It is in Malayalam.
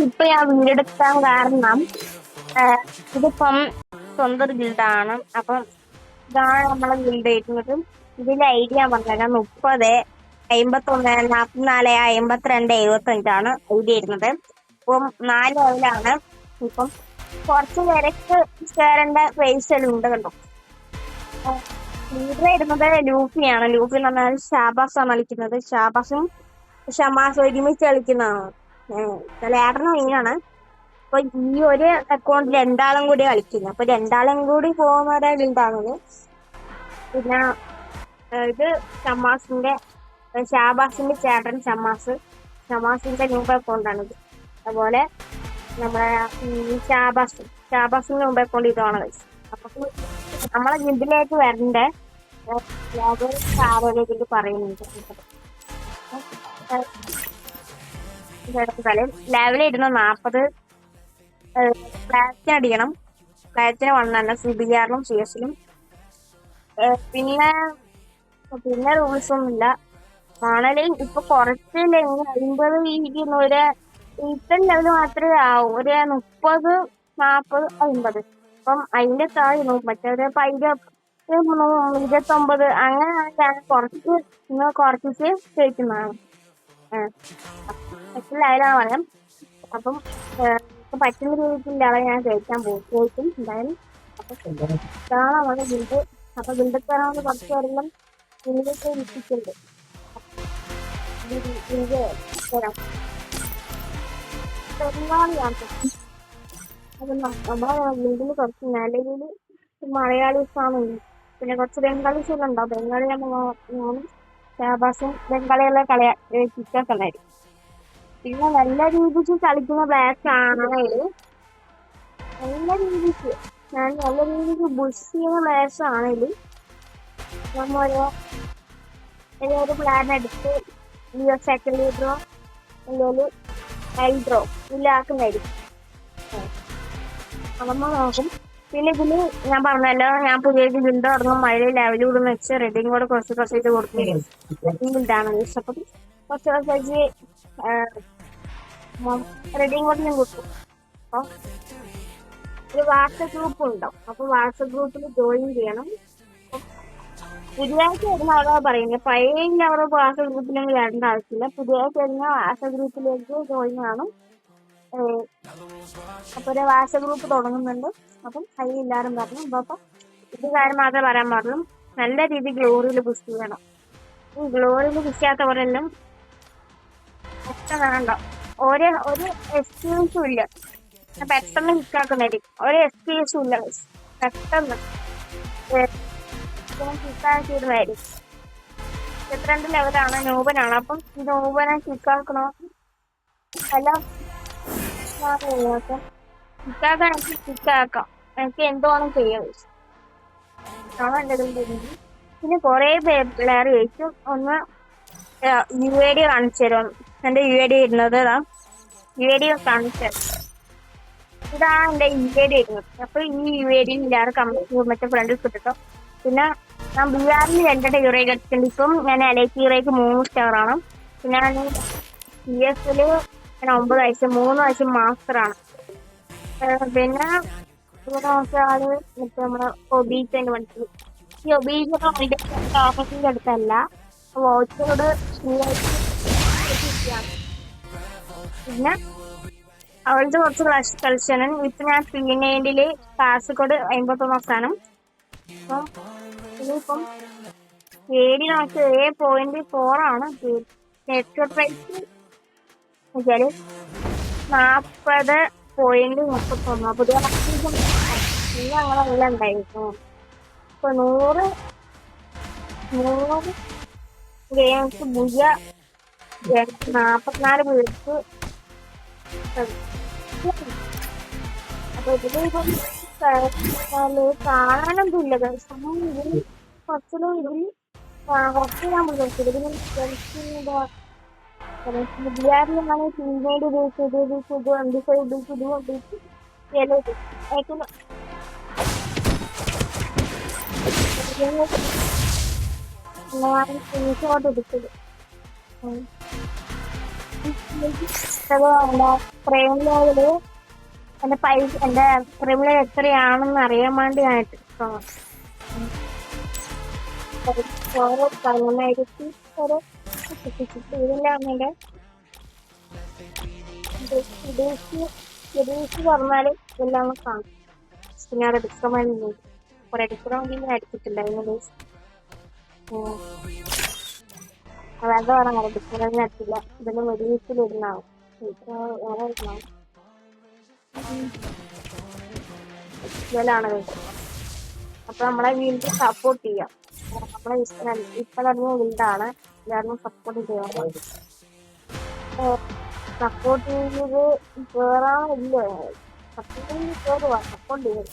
ഇപ്പൊ ഞാൻ വീടെടുക്കാൻ കാരണം ഇതിപ്പം സ്വന്തം ഗിൽഡാണ്. അപ്പം ഇതാണ് നമ്മളെ ഗിൽഡ് ചെയ്യുന്നത്. ഇതിന്റെ ഐഡി ഞാൻ പറഞ്ഞുതരാം. 30 54 52 75 ഐഡി വരുന്നത്. ഇപ്പം 4 ലെവലാണ്. ഇപ്പം കുറച്ച് പേരൊക്കെ ചേരേണ്ട പൈസ ഉണ്ട് കണ്ടോ. ലീഡർ ഇടുന്നത് ലൂഫിയാണ്. ലൂഫി എന്ന് പറഞ്ഞാൽ ഷാബാസാണ് കളിക്കുന്നത്. ഷാബാസും ഷമാസ് ഒരുമിച്ച് കളിക്കുന്നതാണ്. ലേഡറിന് മെയിനാണ്. അപ്പൊ ഈ ഒരു അക്കൗണ്ടിൽ രണ്ടാളും കൂടി കളിക്കുന്നത്. അപ്പൊ രണ്ടാളും കൂടി പോകുന്നവരെ ഗിൽഡാണത്. പിന്നെ ഇത് ഷമാസിന്റെ ഷാബാസിന്റെ ചേട്ടൻ ഷമാസിന്റെ ന്യൂബ് അക്കൗണ്ടാണിത്. അതുപോലെ നമ്മളെ ഷാബാസിന്റെ ന്യൂബ് അക്കൗണ്ട് ഇതാണ്. അപ്പൊ നമ്മളെ ഗിൽഡിലേക്ക് വരണ്ടേ ആരോഗ്യത്തിൽ പറയുന്നുണ്ട്. ലെവൽ ഇടുന്ന 40 പ്ലാറ്റിന് അടിക്കണം. പ്ലാറ്റിന് 1 തന്നെ സിബിആറിലും CS-ലും. പിന്നെ റൂൾസ് ഒന്നുമില്ല. ആണെങ്കിലും ഇപ്പൊ കുറച്ച് 50 ഒരു ഇത്തരം ലെവൽ മാത്രമേ ആവും. ഒരു 30 40 50. അപ്പം അതിന്റെ താഴെ മറ്റേ 29 അങ്ങനെയാണ് ഞാൻ കുറച്ചിട്ട് ചോദിക്കുന്നതാണ്. ലെവലാണ് പറയാം. അപ്പം പറ്റുന്ന രീതിയിലാണ് ഞാൻ ചോദിക്കും എന്തായാലും. അപ്പൊ ഇതാണ് നമ്മുടെ ഗിൽഡ്. അപ്പൊ ഗിൽഡൊക്കെ കുറച്ച് പേരെല്ലാം ഗിൽഡൊക്കെ വിളിച്ചിട്ടുണ്ട്. ബംഗാളിയാണ്. അത് നമ്മളെ ഗിൽഡിൽ കുറച്ച് നിലവിൽ മലയാളീസാണ്. പിന്നെ കുറച്ച് ബംഗാളീസ് എല്ലാം ഉണ്ടാവും. ബംഗാളി ഞാനും ഷാബാസും ബംഗാളികളെ ചിറ്റൊക്കെ ഉണ്ടായിരിക്കും. പിന്നെ നല്ല രീതിക്ക് കളിക്കുന്ന ബ്ലാക്ക് ആണെങ്കിൽ നല്ല രീതിക്ക് ബുഷ് ചെയ്യുന്ന ബ്ലാക്സ് ആണെങ്കിൽ നമ്മളൊരു പ്ലാൻ എടുത്ത് സെക്കൻഡ് ലീഡറോ അല്ലെങ്കിൽ എൽഡ്രോ ഇല്ലാക്കുന്നതായിരിക്കും. നമ്മൾ നോക്കും. പിന്നെ ഇതില് ഞാൻ പറഞ്ഞല്ലോ, ഞാൻ പുതിയ ഗിൽഡ് തുടങ്ങും. മഴ ലെവൽ കൂടുന്ന വെച്ച് റെഡിങ് കൂടെ കുറച്ച് ഇത് കൊടുക്കുകയും ഗിൽഡാണ് ഇഷ്ടപ്പം കുറച്ച് റെഡിങ് കൂടെ ഞാൻ കൊടുക്കും. അപ്പൊ ഒരു വാട്സപ്പ് ഗ്രൂപ്പ് ഉണ്ടാവും. അപ്പൊ വാട്സപ്പ് ഗ്രൂപ്പിൽ ജോയിൻ ചെയ്യണം. പുതിയതായിട്ട് വരുന്ന അവിടെ പറയുന്നത് പഴയ അവിടെ വാട്സപ്പ് ഗ്രൂപ്പിലേക്ക് വരേണ്ട ആവശ്യമില്ല. പുതിയതായിട്ട് വരുന്ന വാട്സപ്പ് ഗ്രൂപ്പിലേക്ക് ജോയിൻ ചെയ്യണം. അപ്പൊ ഒരു വാട്സപ്പ് ഗ്രൂപ്പ് തുടങ്ങുന്നുണ്ട്. അപ്പം അതിൽ എല്ലാവരും പറഞ്ഞു. അപ്പൊ ഇത് കാര്യം മാത്രമേ പറയാൻ പാടുള്ളൂ. നല്ല രീതിയിൽ ഗ്ലോറിയിൽ പുഷ് ചെയ്യണം. ഈ ഗ്ലോറിയിൽ പുഷ് ചെയ്യാത്തവരെല്ലാം ഒറ്റ വേണ്ട. ഒരു എക്സ്ക്യൂസും ഇല്ല. പെട്ടെന്ന് ഹിറ്റാക്കുന്നതായിരിക്കും. ഒരു എക്സ്ക്യൂസും ഇല്ല. പെട്ടെന്ന് ഹിറ്റാക്കിയിടുന്നതായിരിക്കും. 22 ലെവലാണ്. നൂബനാണ്. അപ്പം ഈ നൂബനെ ഹിറ്റാക്കണോ അല്ല ഹിറ്റാക്കാൻ എനിക്ക് ഹിറ്റാക്കാം. എനിക്ക് എന്തുവേണം ചെയ്യാം. അതാണ് എൻ്റെ ഇതിൽ. പിന്നെ കുറെ പിള്ളേർ ചോദിക്കും ഒന്ന് UAD കാണിച്ചു തരും. എന്റെ UAD ഇരുന്നത് UAD കാണിച്ചു തരും. ഇതാണ് എന്റെ UAD ഇരുന്നത്. അപ്പൊ ഈ UAD എല്ലാവരും മറ്റേ ഫ്രണ്ടിൽ കിട്ടും. പിന്നെ ഞാൻ BR-ൽ 2 ഹീറോയ്ക്ക് എടുത്തിട്ടുണ്ട്. ഇപ്പം ഞാൻ LIC ഹീറോയ്ക്ക് 3 സ്റ്റാറാണ്. പിന്നെ ഞാൻ CS-ല് 9 വയസ്സ് 3 വയസ്സ് മാസ്റ്ററാണ്. പിന്നെ ഇവിടെ നോക്കിയാൽ മറ്റേ നമ്മുടെ ഒബീസിന്റെ വണ്ടി. ഈ ഒബീസിന്റെ ഓഫീസിന്റെ അടുത്തല്ല, വോച്ചോട് പിന്നെ അവളുടെ കുറച്ച് കളിച്ചാണ്. ഇപ്പൊ ഞാൻ P9-ല് കാസർഗോഡ് 51 സ്ഥാനം. അപ്പം ഇനിയിപ്പം AD നമുക്ക് 7.4 ആണ്. നെറ്റ്വർക്ക് പ്രൈസ് വെച്ചാല് 40.31. പുതിയ അങ്ങനെ ഉണ്ടായിരുന്നു. ഇപ്പൊ 100 ഗെയിംസ് 44 പേർക്ക്. അപ്പൊ ഇതില് ഇപ്പം കാണാനൊന്നുമില്ല. ഇതിൽ കുറച്ചുകൂടി ഇതിൽ കുറച്ച് ഞാൻ BR-ലാണ് ടീമേഡ് സ്ക്രീൻഷോട്ട് എടുത്തത്. പ്രേം ലെവല് എന്റെ പൈസ എന്റെ പ്രേം ലെവൽ എത്രയാണെന്ന് അറിയാൻ വേണ്ടി ഞാൻ ഇട്ടിട്ടുള്ളതാണ്. ഓരോ 11,000 ഓരോ ഇതിലാണ് എന്റെ വിദേശി പറഞ്ഞാല് എല്ലാം കാണും. പിന്നെ അവിടെ എടുക്കാൻ വേണ്ടി കുറെ എടുക്കാൻ വേണ്ടി ഞാൻ അടിച്ചിട്ടുണ്ടായിരുന്നു. അതായത് പറഞ്ഞാൽ എടുക്കുന്നത് നടത്തില്ല. ഇതൊന്നും വിദേശിലിരുന്നാവും വേറെ ഇരുന്നാവും ഇതിലാണ്. അപ്പൊ നമ്മളെ വീണ്ടും സപ്പോർട്ട് ചെയ്യാം. നമ്മളെ ഇപ്പൊ തന്നെ വീടാണ് എല്ലാവരും സപ്പോർട്ട് ചെയ്യാം. സപ്പോർട്ട് ചെയ്ത് കേറാനില്ല. സപ്പോർട്ട് ചെയ്ത് കേറുക, സപ്പോർട്ട് ചെയ്യും.